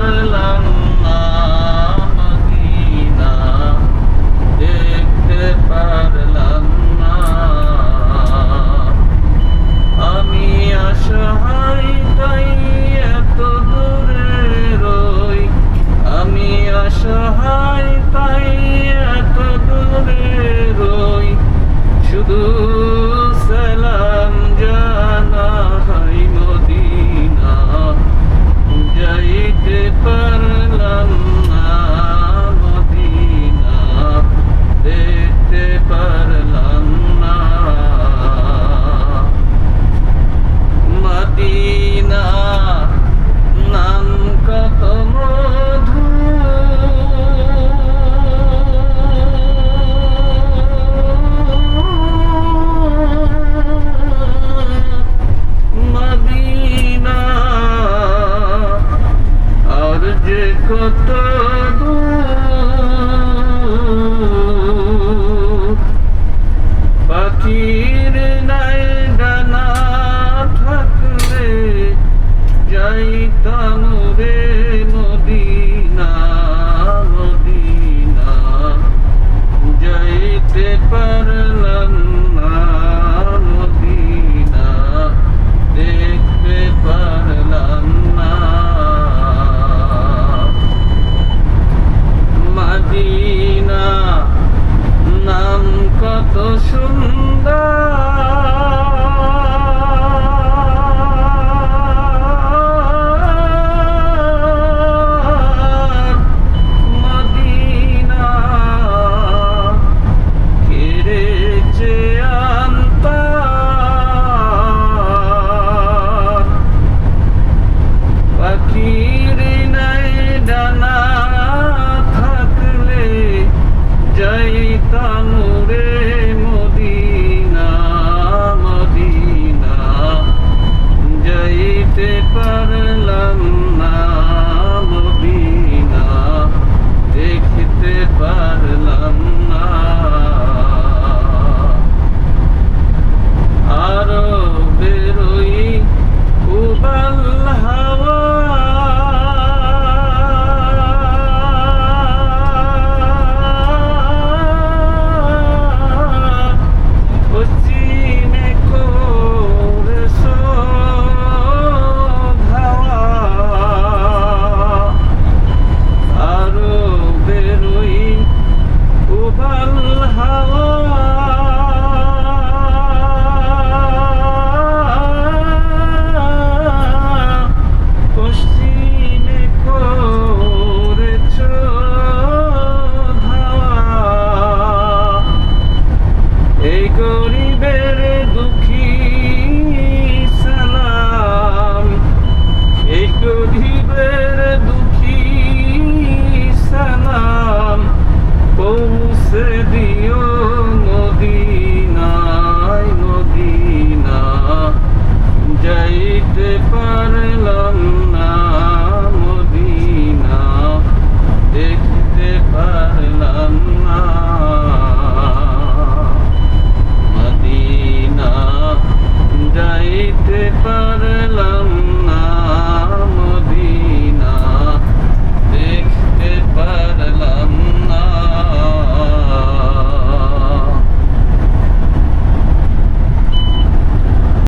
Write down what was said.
পারলাম না মদিনা, দেখতে পারলাম না। আমি অসহায় তাই এত দূরে রই, আমি অসহায় তাই এত দূরে রই, শুধু সালাম জানাই মদিনা, যাইতে পারলাম না মদিনা, দেখতে পারলাম না। মদিনা নাম কত মধু, মদিনা আর যে কত দূর, পাখির নাই ডানা থাকলে যাইতাম রে মদিনা, মদিনা যাইতে পারলাম না মদিনা, দেখতে পারলাম না। মদিনা নাম কত সুন্দর, মদিনা কেড়েছে অন্তর, পাখির নাই ডানা থাকলে যাইতাম রে মদিনা, মদিনা যাইতে পারলাম না মদিনা, দেখতে পারলাম না। আরো বেরোই উবাল হাওয়া, পশ্চিমে করেছ ধাওয়া, আরো বেরোই উবাল হাওয়া, পশ্চিমে করেছ ধাওয়া। এই গরিবের দুঃখী সালাম, এই গরিবের দুঃখী সালাম পৌঁছে দিও মদিনায়, মদিনা যাইতে পারলাম না মদিনা, দেখতে পারলাম